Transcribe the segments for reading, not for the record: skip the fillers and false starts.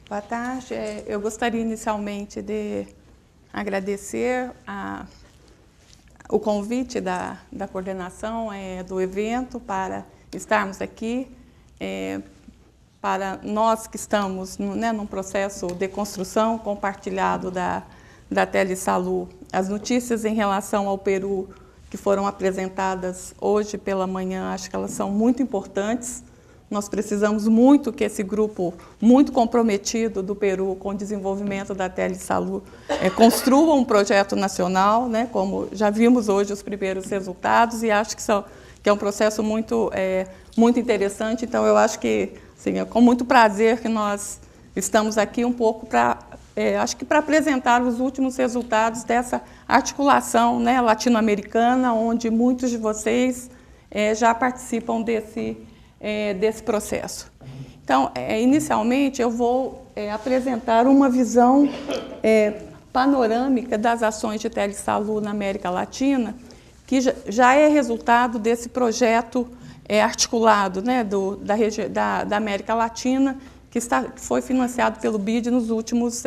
Boa tarde. Eu gostaria inicialmente de agradecer o convite da coordenação do evento para estarmos aqui, para nós que estamos num processo de construção compartilhado da Telesalu. As notícias em relação ao Peru que foram apresentadas hoje pela manhã, acho que elas são muito importantes. Nós precisamos muito que esse grupo muito comprometido do Peru com o desenvolvimento da Telesalu construa um projeto nacional, né, como já vimos hoje os primeiros resultados, e acho que é um processo muito interessante. Então, eu acho que assim, é com muito prazer que nós estamos aqui um pouco para apresentar os últimos resultados dessa articulação, né, latino-americana, onde muitos de vocês já participam desse processo. Então, inicialmente, eu vou apresentar uma visão panorâmica das ações de Telesalu na América Latina, que já é resultado desse projeto articulado, né, da América Latina, que foi financiado pelo BID nos últimos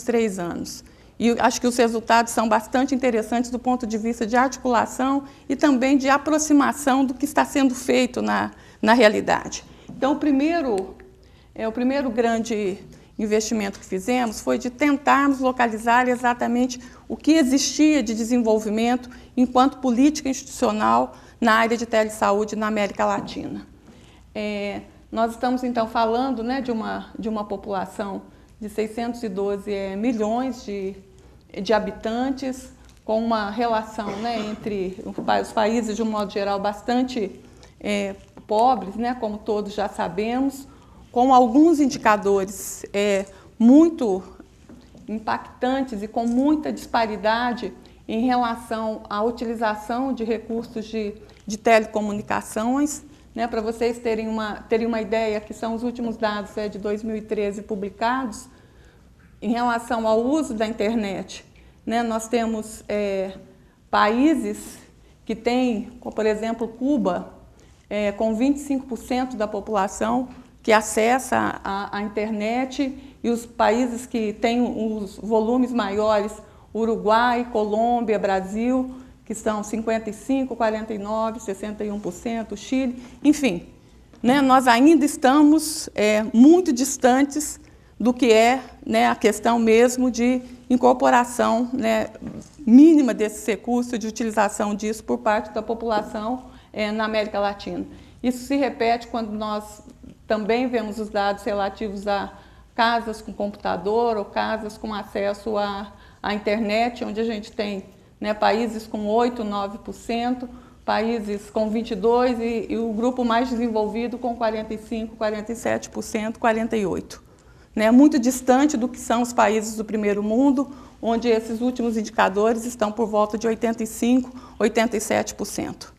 3 anos. E acho que os resultados são bastante interessantes do ponto de vista de articulação e também de aproximação do que está sendo feito na realidade. Então, o primeiro grande investimento que fizemos foi de tentarmos localizar exatamente o que existia de desenvolvimento enquanto política institucional na área de telesaúde na América Latina. Nós estamos, então, falando, né, de uma população de 612 milhões de habitantes, com uma relação, né, entre os países, de um modo geral, bastante pobres, né, como todos já sabemos, com alguns indicadores muito impactantes e com muita disparidade em relação à utilização de recursos de telecomunicações. Né, para vocês terem uma ideia, que são os últimos dados de 2013 publicados, em relação ao uso da internet, né, nós temos países que têm, como, por exemplo, Cuba, com 25% da população que acessa a internet, e os países que têm os volumes maiores, Uruguai, Colômbia, Brasil, que são 55%, 49%, 61%, Chile, enfim, né, nós ainda estamos muito distantes do que né, a questão mesmo de incorporação, né, mínima desse recurso, de utilização disso por parte da população na América Latina. Isso se repete quando nós também vemos os dados relativos a casas com computador ou casas com acesso à internet, onde a gente tem, né, países com 8%, 9%, países com 22% e o grupo mais desenvolvido com 45%, 47%, 48%. Né, muito distante do que são os países do primeiro mundo, onde esses últimos indicadores estão por volta de 85%, 87%.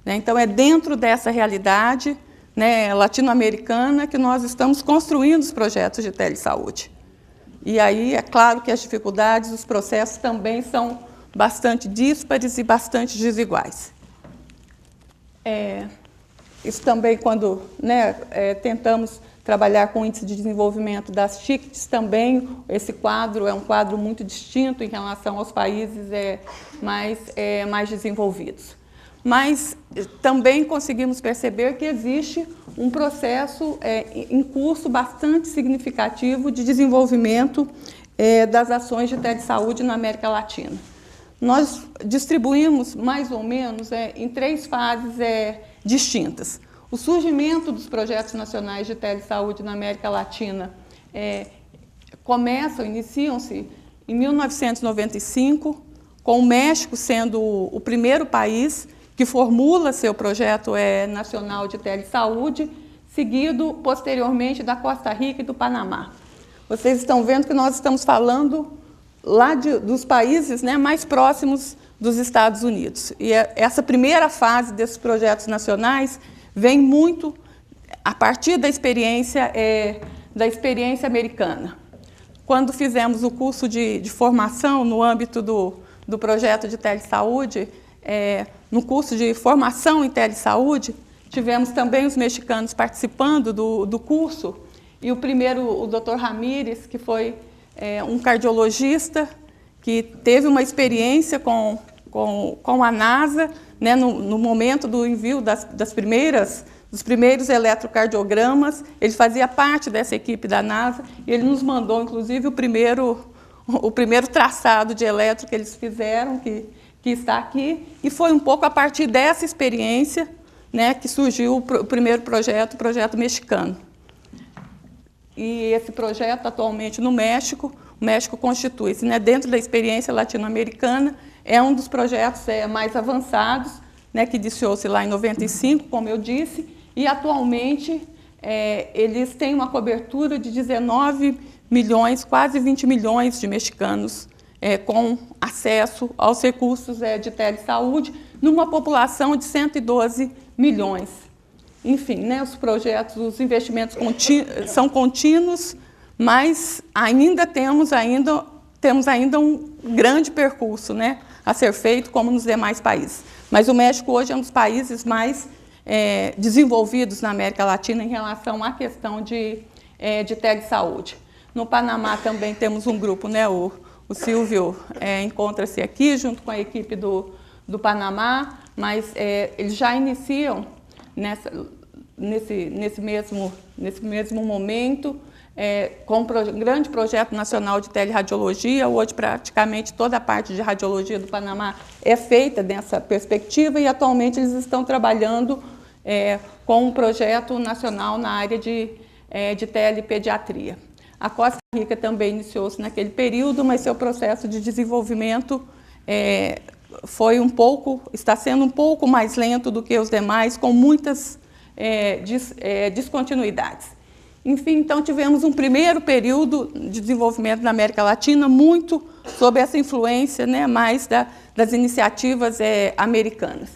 Né, então, é dentro dessa realidade, né, latino-americana que nós estamos construindo os projetos de telesaúde. E aí, é claro que as dificuldades, os processos também são bastante díspares e bastante desiguais. Isso também, quando, né, tentamos trabalhar com o índice de desenvolvimento das TICs, também esse quadro é um quadro muito distinto em relação aos países mais desenvolvidos. Mas também conseguimos perceber que existe um processo em curso bastante significativo de desenvolvimento das ações de telesaúde na América Latina. Nós distribuímos mais ou menos em 3 fases distintas. O surgimento dos projetos nacionais de telesaúde na América Latina iniciam-se em 1995, com o México sendo o primeiro país que formula seu projeto nacional de telesaúde, seguido posteriormente da Costa Rica e do Panamá. Vocês estão vendo que nós estamos falando lá dos países, né, mais próximos dos Estados Unidos. E essa primeira fase desses projetos nacionais vem muito a partir da experiência americana. Quando fizemos o curso de formação no âmbito do projeto de telesaúde, no curso de formação em telesaúde, tivemos também os mexicanos participando do curso, e o primeiro, o Dr. Ramírez, que foi um cardiologista que teve uma experiência com a NASA, né, no momento do envio dos primeiros eletrocardiogramas. Ele fazia parte dessa equipe da NASA e ele nos mandou, inclusive, o primeiro traçado de eletro que eles fizeram, que está aqui, e foi um pouco a partir dessa experiência, né, que surgiu o primeiro projeto, o projeto mexicano. E esse projeto, atualmente, no México, o México constitui-se, né, dentro da experiência latino-americana, é um dos projetos mais avançados, né, que iniciou-se lá em 95, como eu disse, e atualmente eles têm uma cobertura de 19 milhões, quase 20 milhões de mexicanos com acesso aos recursos de telesaúde, numa população de 112 milhões. Enfim, né, os projetos, os investimentos são contínuos, mas temos ainda um grande percurso, né, a ser feito, como nos demais países. Mas o México hoje é um dos países mais desenvolvidos na América Latina em relação à questão de telesaúde. No Panamá também temos um grupo, né, o Silvio encontra-se aqui junto com a equipe do Panamá, mas eles já iniciam nesse mesmo momento com um grande projeto nacional de teleradiologia. Hoje, praticamente, toda a parte de radiologia do Panamá é feita nessa perspectiva e, atualmente, eles estão trabalhando com um projeto nacional na área de telepediatria. A Costa Rica também iniciou-se naquele período, mas seu processo de desenvolvimento está sendo um pouco mais lento do que os demais, com muitas descontinuidades. Enfim, então tivemos um primeiro período de desenvolvimento na América Latina, muito sob essa influência, né, mais das iniciativas americanas.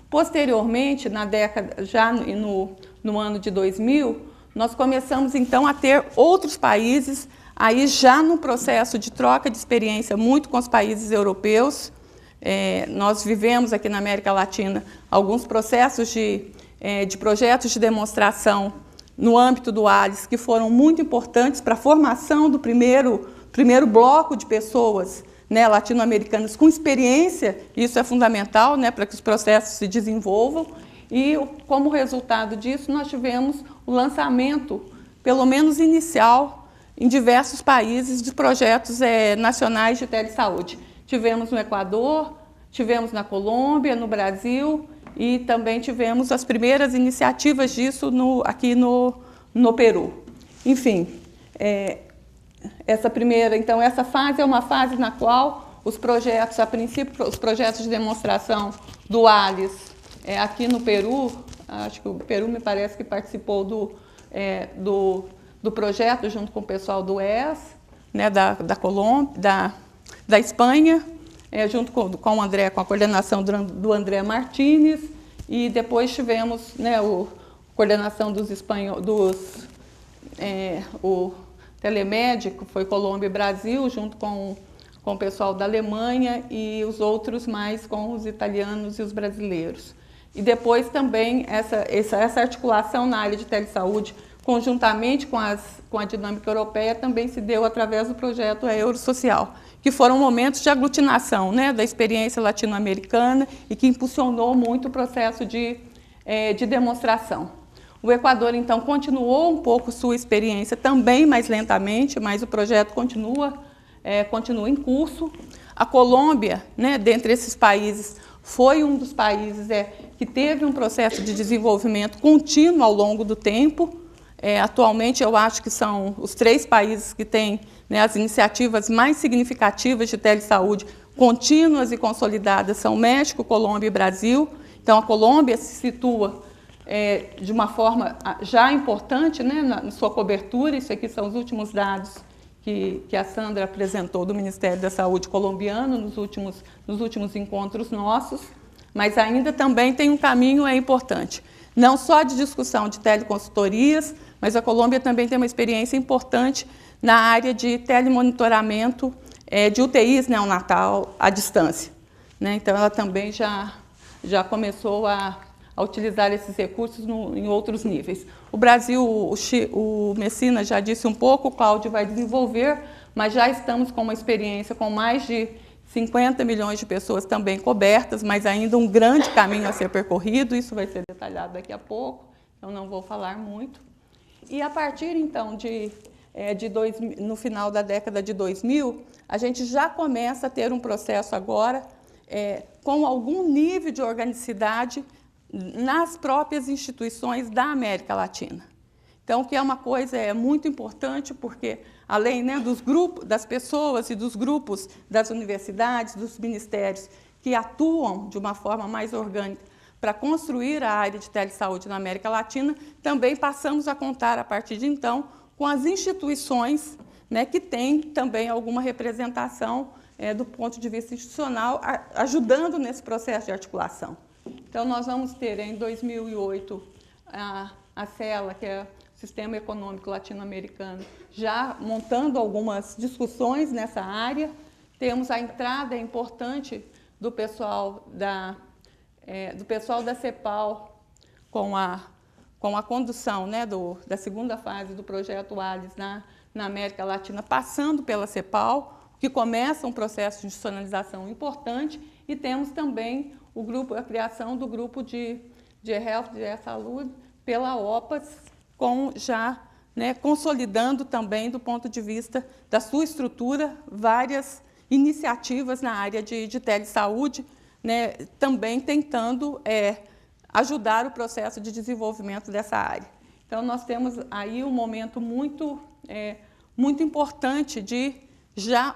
Posteriormente, na década, já no ano de 2000, nós começamos então a ter outros países, aí já no processo de troca de experiência muito com os países europeus. Nós vivemos aqui na América Latina alguns processos de projetos de demonstração no âmbito do ALICE, que foram muito importantes para a formação do primeiro bloco de pessoas, né, latino-americanas com experiência. Isso é fundamental, né, para que os processos se desenvolvam. E, como resultado disso, nós tivemos o lançamento, pelo menos inicial, em diversos países, de projetos nacionais de telesaúde. Tivemos no Equador, tivemos na Colômbia, no Brasil, e também tivemos as primeiras iniciativas disso aqui no Peru. Enfim, essa fase é uma fase na qual os projetos, a princípio, os projetos de demonstração do ALICE, aqui no Peru, acho que o Peru me parece que participou do projeto junto com o pessoal do ES, né, da Colômbia, da Espanha, junto com o André, com a coordenação do André Martínez, e depois tivemos, né, a coordenação dos espanhóis, o telemédico foi Colômbia e Brasil, junto com o pessoal da Alemanha, e os outros mais com os italianos e os brasileiros. E depois também essa articulação na área de telesaúde, conjuntamente com a dinâmica europeia, também se deu através do projeto Eurosocial, que foram momentos de aglutinação, né, da experiência latino-americana e que impulsionou muito o processo de demonstração. O Equador, então, continuou um pouco sua experiência, também mais lentamente, mas o projeto continua em curso. A Colômbia, né, dentre esses países, foi um dos países que teve um processo de desenvolvimento contínuo ao longo do tempo. Atualmente, eu acho que são os 3 países que têm, né, as iniciativas mais significativas de telesaúde contínuas e consolidadas, são México, Colômbia e Brasil. Então, a Colômbia se situa de uma forma já importante, né, na sua cobertura. Isso aqui são os últimos dados que a Sandra apresentou do Ministério da Saúde colombiano nos últimos encontros nossos, mas ainda também tem um caminho importante, não só de discussão de teleconsultorias, mas a Colômbia também tem uma experiência importante na área de telemonitoramento de UTIs neonatal à distância, né? Então, ela também já começou a a utilizar esses recursos em outros níveis. O Brasil, o Messina já disse um pouco, o Cláudio vai desenvolver, mas já estamos com uma experiência com mais de 50 milhões de pessoas também cobertas, mas ainda um grande caminho a ser percorrido, isso vai ser detalhado daqui a pouco, eu não vou falar muito. E a partir, então, no final da década de 2000, a gente já começa a ter um processo agora com algum nível de organicidade nas próprias instituições da América Latina. Então, que é uma coisa muito importante, porque além, né, dos grupos, das pessoas e dos grupos das universidades, dos ministérios que atuam de uma forma mais orgânica para construir a área de telesaúde na América Latina, também passamos a contar, a partir de então, com as instituições, né, que têm também alguma representação do ponto de vista institucional, ajudando nesse processo de articulação. Então, nós vamos ter, em 2008, a CELA, que é o Sistema Econômico Latino-Americano, já montando algumas discussões nessa área. Temos a entrada importante do pessoal da CEPAL com a condução, né, da segunda fase do projeto ALIS na América Latina, passando pela CEPAL, que começa um processo de institucionalização importante, e temos também a criação do grupo de Health, de Saúde, pela OPAS, consolidando também, do ponto de vista da sua estrutura, várias iniciativas na área de telesaúde, né, também tentando ajudar o processo de desenvolvimento dessa área. Então, nós temos aí um momento muito importante de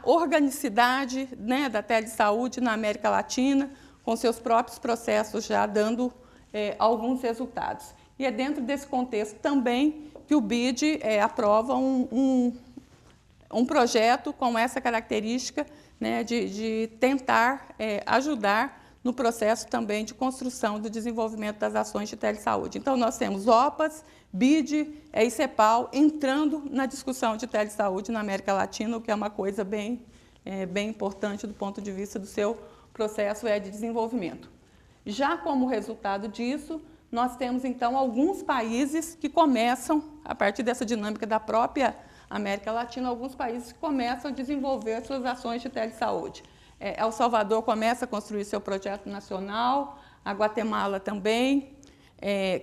organicidade, né, da telesaúde na América Latina, com seus próprios processos já dando alguns resultados. E é dentro desse contexto também que o BID aprova um projeto com essa característica, né, de tentar ajudar no processo também de construção do desenvolvimento das ações de telesaúde. Então, nós temos OPAS, BID e CEPAL entrando na discussão de telesaúde na América Latina, o que é uma coisa bem importante do ponto de vista do seu processo de desenvolvimento. Já como resultado disso, nós temos, então, alguns países que começam, a partir dessa dinâmica da própria América Latina, alguns países que começam a desenvolver suas ações de telesaúde. El Salvador começa a construir seu projeto nacional, a Guatemala também,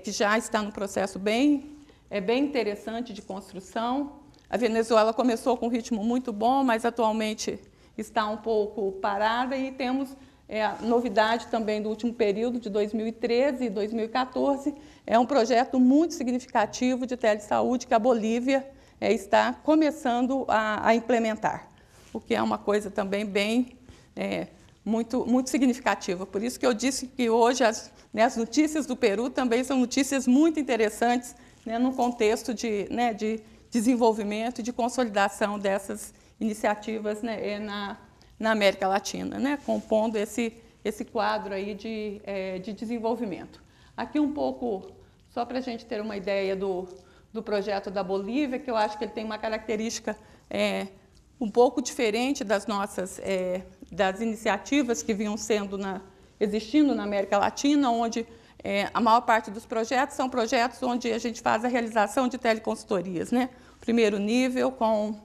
que já está no processo bem interessante de construção. A Venezuela começou com um ritmo muito bom, mas atualmente está um pouco parada, e temos a novidade também do último período, de 2013 e 2014, é um projeto muito significativo de telesaúde que a Bolívia está começando a implementar, o que é uma coisa também muito significativa. Por isso que eu disse que hoje as notícias do Peru também são notícias muito interessantes, né, no contexto de desenvolvimento e de consolidação dessas iniciativas, né, na América Latina, né, compondo esse quadro aí de desenvolvimento. Aqui um pouco, só para a gente ter uma ideia do projeto da Bolívia, que eu acho que ele tem uma característica um pouco diferente das nossas das iniciativas que vinham existindo na América Latina, onde a maior parte dos projetos são projetos onde a gente faz a realização de teleconsultorias, né? Primeiro nível, com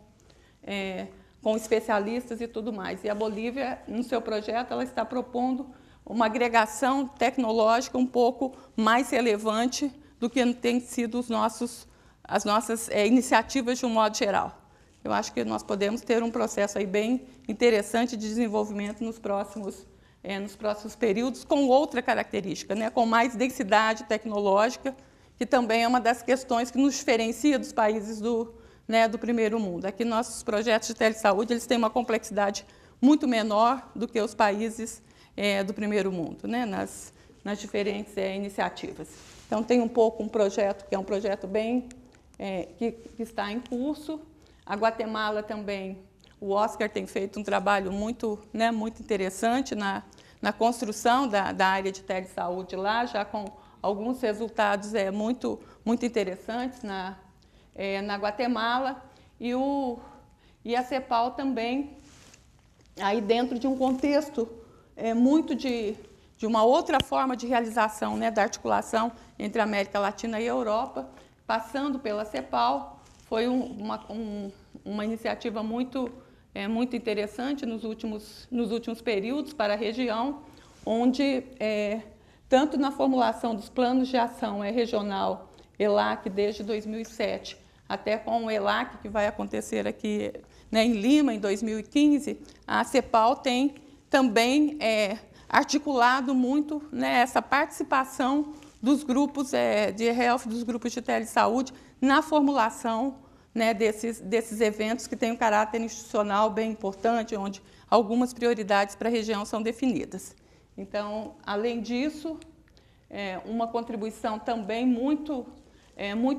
especialistas e tudo mais. E a Bolívia, no seu projeto, ela está propondo uma agregação tecnológica um pouco mais relevante do que tem sido as nossas iniciativas de um modo geral. Eu acho que nós podemos ter um processo aí bem interessante de desenvolvimento nos próximos períodos, com outra característica, né, com mais densidade tecnológica, que também é uma das questões que nos diferencia dos países do primeiro mundo. Aqui, nossos projetos de telesaúde, eles têm uma complexidade muito menor do que os países do primeiro mundo, né, nas diferentes iniciativas. Então, tem um pouco um projeto que é um projeto que está em curso. A Guatemala também, o Oscar tem feito um trabalho muito interessante na construção da área de telesaúde lá, já com alguns resultados muito interessantes na Guatemala, e a CEPAL também, aí dentro de um contexto muito de de uma outra forma de realização, né, da articulação entre a América Latina e a Europa, passando pela CEPAL. Foi uma iniciativa muito interessante nos últimos períodos para a região, onde, tanto na formulação dos planos de ação regional ELAC desde 2007, até com o ELAC, que vai acontecer aqui, né, em Lima, em 2015, a CEPAL tem também articulado muito, né, essa participação dos grupos de health, dos grupos de telesaúde, na formulação, né, desses eventos que têm um caráter institucional bem importante, onde algumas prioridades para a região são definidas. Então, além disso, uma contribuição também muito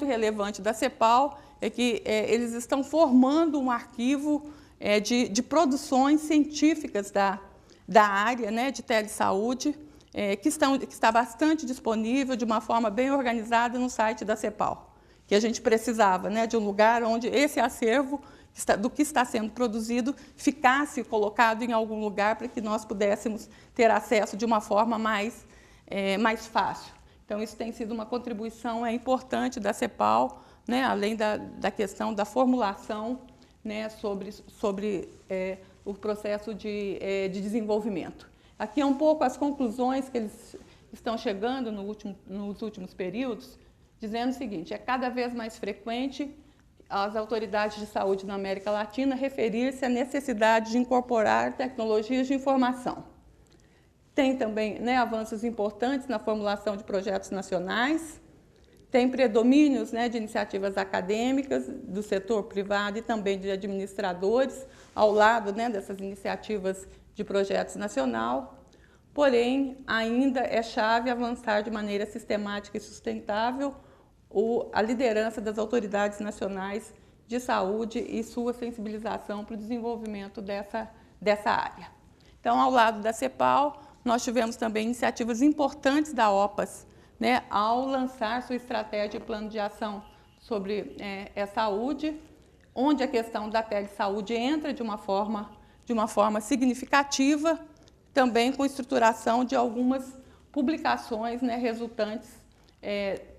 relevante da CEPAL é que eles estão formando um arquivo de produções científicas da área, né, de telesaúde, que está bastante disponível de uma forma bem organizada no site da CEPAL, que a gente precisava, né, de um lugar onde esse acervo do que está sendo produzido ficasse colocado em algum lugar para que nós pudéssemos ter acesso de uma forma mais fácil. Então, isso tem sido uma contribuição importante da CEPAL, né, além da questão da formulação, né, sobre o processo de desenvolvimento. Aqui é um pouco as conclusões que eles estão chegando nos últimos períodos, dizendo o seguinte: é cada vez mais frequente as autoridades de saúde na América Latina referir-se à necessidade de incorporar tecnologias de informação. Tem também, né, avanços importantes na formulação de projetos nacionais, tem predomínios, né, de iniciativas acadêmicas, do setor privado e também de administradores, ao lado, né, dessas iniciativas de projetos nacional. Porém, ainda é chave avançar de maneira sistemática e sustentável a liderança das autoridades nacionais de saúde e sua sensibilização para o desenvolvimento dessa área. Então, ao lado da CEPAL, nós tivemos também iniciativas importantes da OPAS, né, ao lançar sua estratégia e plano de ação sobre saúde, onde a questão da telesaúde entra de uma forma significativa, também com estruturação de algumas publicações, né, resultantes,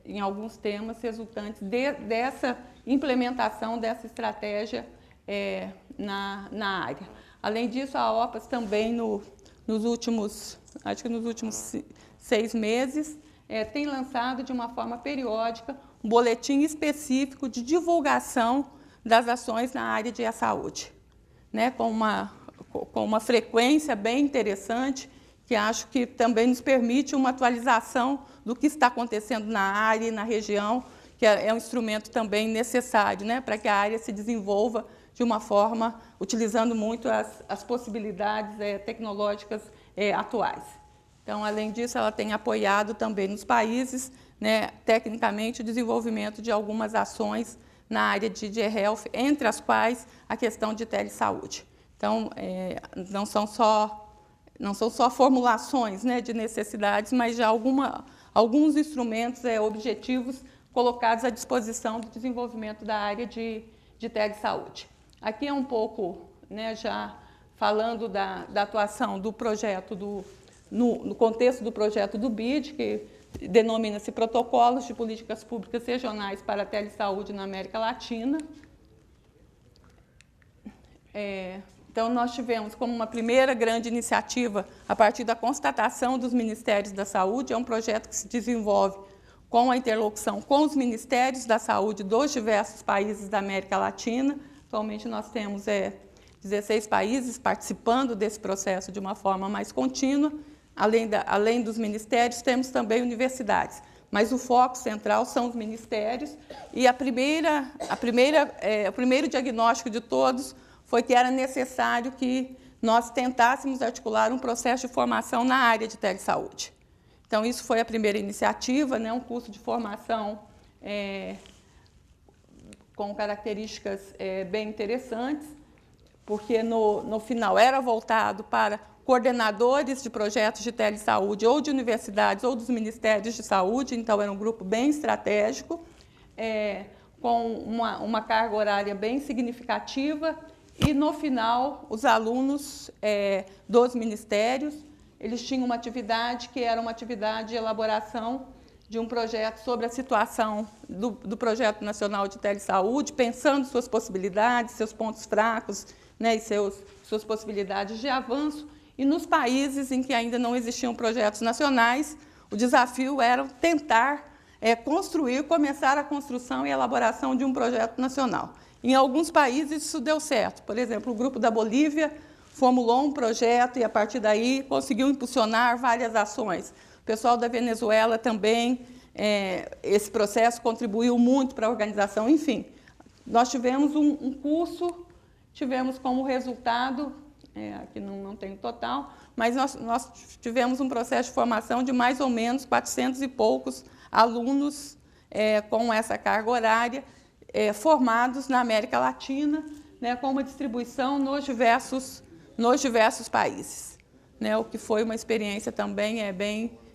em alguns temas, resultantes dessa implementação dessa estratégia na área. Além disso, a OPAS também, nos últimos 6 meses, tem lançado de uma forma periódica um boletim específico de divulgação das ações na área de saúde, né, com uma frequência bem interessante, que acho que também nos permite uma atualização do que está acontecendo na área e na região, que é um instrumento também necessário, né, para que a área se desenvolva de uma forma, utilizando muito as possibilidades tecnológicas atuais. Então, além disso, ela tem apoiado também nos países, né, tecnicamente, o desenvolvimento de algumas ações na área de health, entre as quais a questão de telesaúde. Então, não são só formulações, né, de necessidades, mas já alguns instrumentos objetivos colocados à disposição do desenvolvimento da área de telesaúde. Aqui é um pouco, né, já falando da atuação do projeto, no contexto do projeto do BID, que denomina-se Protocolos de Políticas Públicas Regionais para a Telesaúde na América Latina. Então, nós tivemos como uma primeira grande iniciativa, a partir da constatação dos Ministérios da Saúde, é um projeto que se desenvolve com a interlocução com os Ministérios da Saúde dos diversos países da América Latina. Atualmente, nós temos 16 países participando desse processo de uma forma mais contínua. Além dos ministérios, temos também universidades, mas o foco central são os ministérios, e o primeiro diagnóstico de todos foi que era necessário que nós tentássemos articular um processo de formação na área de telesaúde. Então, isso foi a primeira iniciativa, né, um curso de formação com características bem interessantes, porque no final era voltado para coordenadores de projetos de telesaúde, ou de universidades, ou dos ministérios de saúde, então era um grupo bem estratégico, com uma carga horária bem significativa, e no final os alunos dos ministérios eles tinham uma atividade que era uma atividade de elaboração de um projeto sobre a situação do Projeto Nacional de Telesaúde, pensando suas possibilidades, seus pontos fracos, né, e suas possibilidades de avanço. E nos países em que ainda não existiam projetos nacionais, o desafio era tentar começar a construção e elaboração de um projeto nacional. Em alguns países isso deu certo. Por exemplo, o grupo da Bolívia formulou um projeto e, a partir daí, conseguiu impulsionar várias ações. O pessoal da Venezuela também, esse processo contribuiu muito para a organização. Enfim, nós tivemos um curso, tivemos como resultado, aqui não tem o total, mas nós tivemos um processo de formação de mais ou menos 400 e poucos alunos com essa carga horária, formados na América Latina, né, com uma distribuição nos diversos países, né, o que foi uma experiência também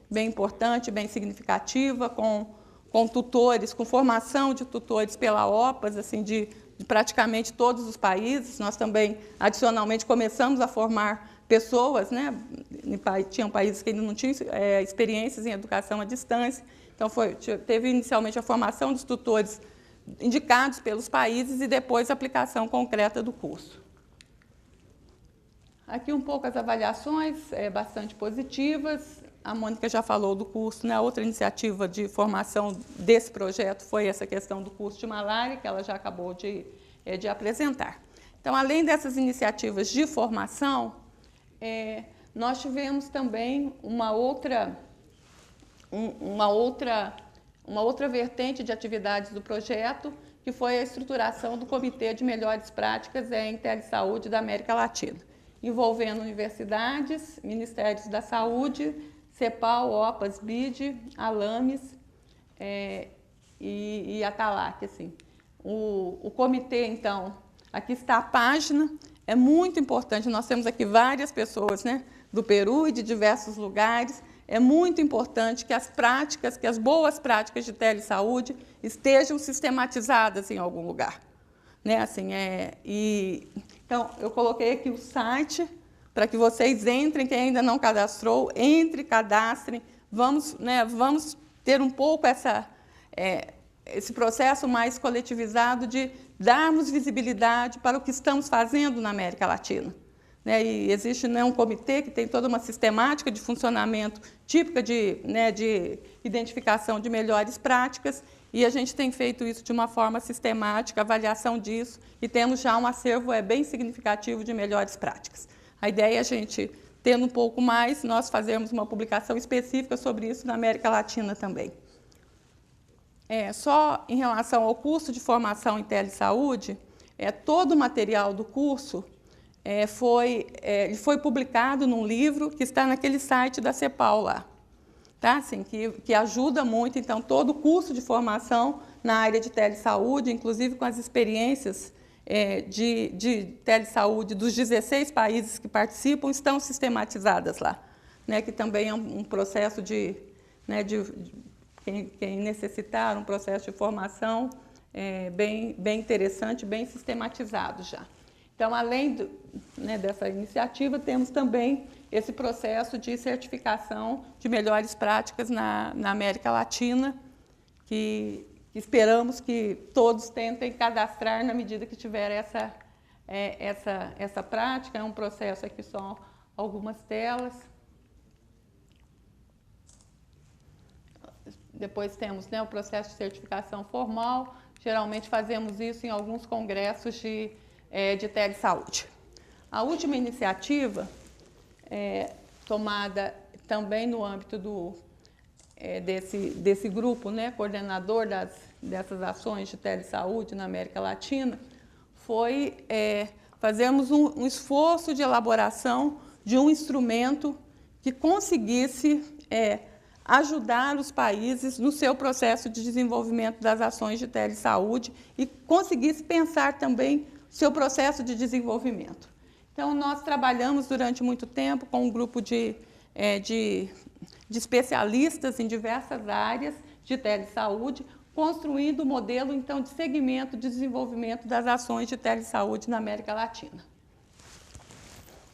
bem importante, bem significativa, com tutores, com formação de tutores pela OPAS, assim, de praticamente todos os países. Nós também, adicionalmente, começamos a formar pessoas, né? Tinham países que ainda não tinham experiências em educação à distância. Então, teve inicialmente a formação dos tutores indicados pelos países e depois a aplicação concreta do curso. Aqui um pouco as avaliações, bastante positivas. A Mônica já falou do curso, né? A outra iniciativa de formação desse projeto foi essa questão do curso de malária, que ela já acabou de apresentar. Então, além dessas iniciativas de formação, nós tivemos também uma outra vertente de atividades do projeto, que foi a estruturação do Comitê de Melhores Práticas em Telesaúde da América Latina, envolvendo universidades, Ministérios da Saúde, CEPAL, OPAS, BID, ALAMES e ATALAC. Assim. O comitê, então, aqui está a página, é muito importante, nós temos aqui várias pessoas, né, do Peru e de diversos lugares. É muito importante que as boas práticas de telesaúde estejam sistematizadas em algum lugar. Né? Assim, então, eu coloquei aqui o site para que vocês entrem, quem ainda não cadastrou, cadastrem. Vamos ter um pouco esse processo mais coletivizado de darmos visibilidade para o que estamos fazendo na América Latina. E existe, né, um comitê que tem toda uma sistemática de funcionamento típica de identificação de melhores práticas, e a gente tem feito isso de uma forma sistemática, avaliação disso, e temos já um acervo bem significativo de melhores práticas. A ideia é a gente, tendo um pouco mais, nós fazermos uma publicação específica sobre isso na América Latina também. Só em relação ao curso de formação em telesaúde, todo o material do curso foi publicado num livro que está naquele site da CEPAL lá, tá? Assim, que ajuda muito, então, todo o curso de formação na área de telesaúde, inclusive com as experiências de telesaúde dos 16 países que participam, estão sistematizadas lá, né? Que também é um processo quem necessitar, um processo de formação bem interessante, bem sistematizado já. Então, além dessa iniciativa, temos também esse processo de certificação de melhores práticas na América Latina, que esperamos que todos tentem cadastrar na medida que tiver essa prática. É um processo aqui, só algumas telas. Depois temos, né, o processo de certificação formal. Geralmente fazemos isso em alguns congressos de telesaúde. A última iniciativa, tomada também no âmbito desse grupo, né, coordenador dessas ações de telesaúde na América Latina, foi fazermos um esforço de elaboração de um instrumento que conseguisse ajudar os países no seu processo de desenvolvimento das ações de telesaúde e conseguisse pensar também seu processo de desenvolvimento. Então, nós trabalhamos durante muito tempo com um grupo de especialistas em diversas áreas de telesaúde, construindo o modelo, então, de segmento de desenvolvimento das ações de telesaúde na América Latina.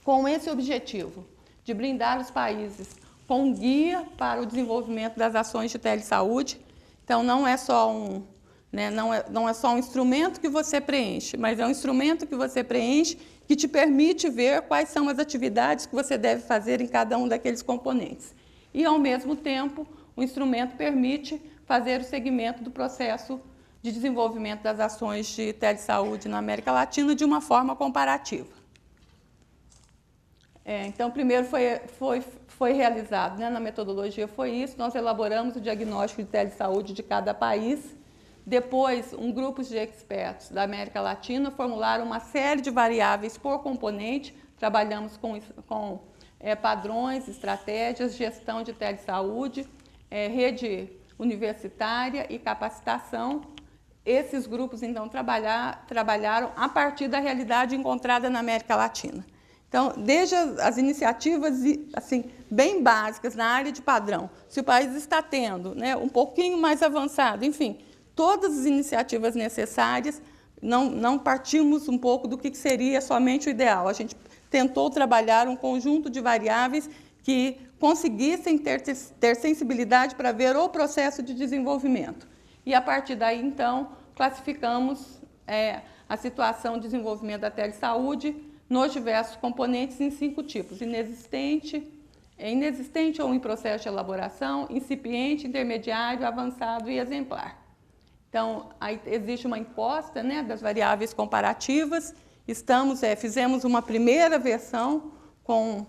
Com esse objetivo de brindar os países com um guia para o desenvolvimento das ações de telesaúde. Então, não é só um instrumento que você preenche, mas é um instrumento que você preenche que te permite ver quais são as atividades que você deve fazer em cada um daqueles componentes. E, ao mesmo tempo, o instrumento permite fazer o segmento do processo de desenvolvimento das ações de telesaúde na América Latina de uma forma comparativa. Então, primeiro foi realizado, na metodologia foi isso, nós elaboramos o diagnóstico de telesaúde de cada país. Depois, um grupo de expertos da América Latina formularam uma série de variáveis por componente, trabalhamos com padrões, estratégias, gestão de telesaúde, rede universitária e capacitação. Esses grupos, então, trabalharam a partir da realidade encontrada na América Latina. Então, desde as iniciativas assim, bem básicas na área de padrão, se o país está tendo um pouquinho mais avançado, enfim, todas as iniciativas necessárias, não partimos um pouco do que seria somente o ideal. A gente tentou trabalhar um conjunto de variáveis que conseguissem ter sensibilidade para ver o processo de desenvolvimento. E, a partir daí, então, classificamos a situação de desenvolvimento da telesaúde nos diversos componentes em 5 tipos: inexistente ou em processo de elaboração, incipiente, intermediário, avançado e exemplar. Então, aí existe uma imposta das variáveis comparativas. Fizemos uma primeira versão com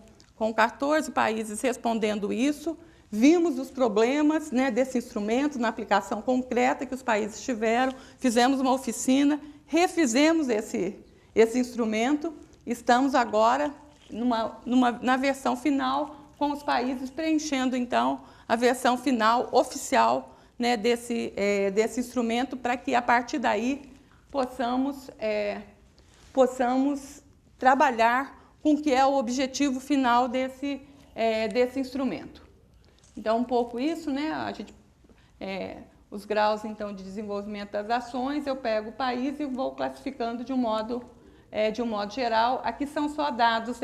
14 países respondendo isso, vimos os problemas desse instrumento na aplicação concreta que os países tiveram, fizemos uma oficina, refizemos esse instrumento. Estamos agora na versão final, com os países preenchendo, então, a versão final oficial desse instrumento, para que, a partir daí, possamos trabalhar com o que é o objetivo final desse instrumento. Então, um pouco isso, os graus, então, de desenvolvimento das ações, eu pego o país e vou classificando de um modo geral. Aqui são só dados,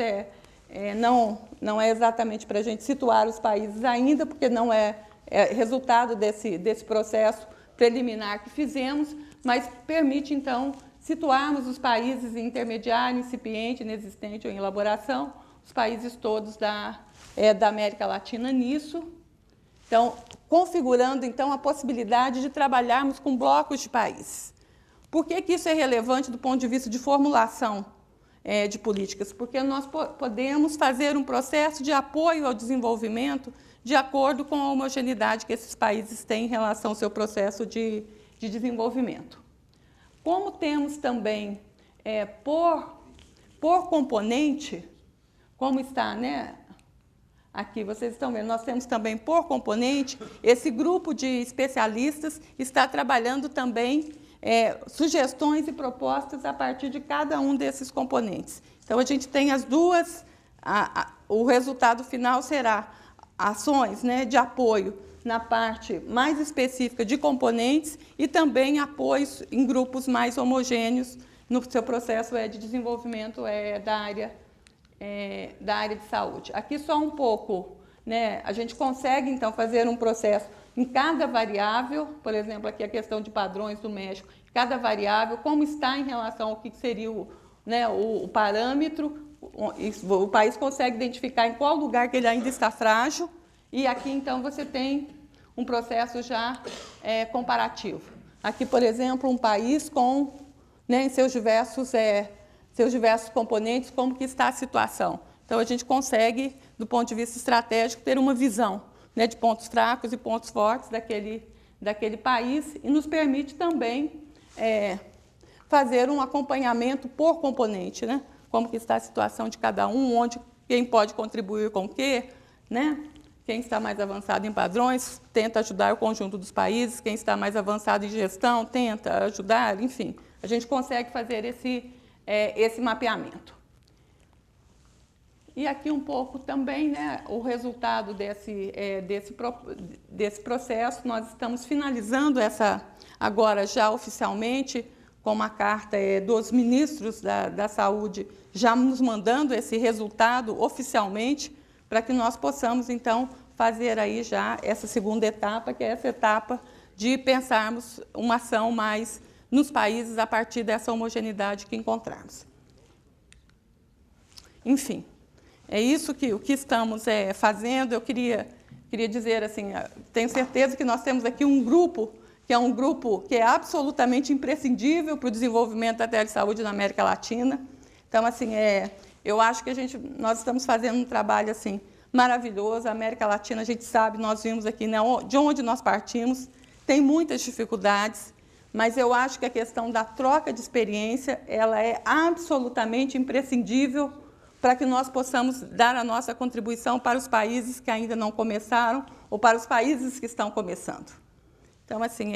não é exatamente para a gente situar os países ainda, porque não é resultado desse processo preliminar que fizemos, mas permite, então, situarmos os países em intermediário, incipiente, inexistente ou em elaboração, os países todos da América Latina nisso. Então, configurando, então, a possibilidade de trabalharmos com blocos de países. Por que isso é relevante do ponto de vista de formulação de políticas? Porque nós podemos fazer um processo de apoio ao desenvolvimento de acordo com a homogeneidade que esses países têm em relação ao seu processo de desenvolvimento. Como temos também, por componente, como está, aqui vocês estão vendo, nós temos também por componente, esse grupo de especialistas está trabalhando também sugestões e propostas a partir de cada um desses componentes. Então, a gente tem as duas, o resultado final será ações de apoio na parte mais específica de componentes e também apoios em grupos mais homogêneos no seu processo de desenvolvimento da área de saúde. Aqui só um pouco, a gente consegue, então, fazer um processo em cada variável, por exemplo, aqui a questão de padrões do México, cada variável, como está em relação ao que seria o parâmetro, o país consegue identificar em qual lugar que ele ainda está frágil, e aqui, então, você tem um processo já comparativo. Aqui, por exemplo, um país com, em seus diversos componentes, como que está a situação. Então, a gente consegue, do ponto de vista estratégico, ter uma visão de pontos fracos e pontos fortes daquele país, e nos permite também fazer um acompanhamento por componente, como que está a situação de cada um, quem pode contribuir com o quê, Quem está mais avançado em padrões tenta ajudar o conjunto dos países, quem está mais avançado em gestão tenta ajudar, enfim. A gente consegue fazer esse mapeamento. E aqui um pouco também, o resultado desse processo. Nós estamos finalizando agora já oficialmente, com uma carta dos ministros da Saúde, já nos mandando esse resultado oficialmente para que nós possamos, então, fazer aí já essa segunda etapa, que é essa etapa de pensarmos uma ação mais nos países a partir dessa homogeneidade que encontramos. Enfim, é isso que o que estamos fazendo. Eu queria dizer assim, tenho certeza que nós temos aqui um grupo que é absolutamente imprescindível para o desenvolvimento da telesaúde na América Latina. Então, assim, eu acho que nós estamos fazendo um trabalho assim, maravilhoso. A América Latina, a gente sabe, nós vimos aqui, né, de onde nós partimos, tem muitas dificuldades, mas eu acho que a questão da troca de experiência, ela é absolutamente imprescindível para que nós possamos dar a nossa contribuição para os países que ainda não começaram ou para os países que estão começando. Então, assim,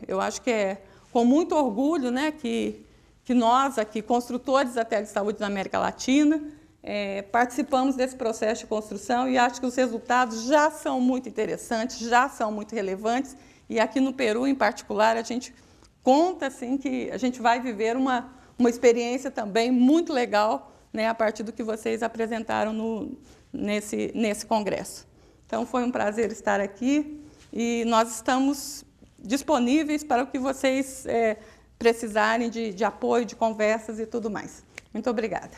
eu acho que é com muito orgulho, né, que nós aqui, construtores da telesaúde na América Latina, participamos desse processo de construção e acho que os resultados já são muito interessantes, já são muito relevantes, e aqui no Peru, em particular, a gente conta assim, que a gente vai viver uma experiência também muito legal, né, a partir do que vocês apresentaram nesse congresso. Então, foi um prazer estar aqui e nós estamos disponíveis para o que vocês precisarem de apoio, de conversas e tudo mais. Muito obrigada.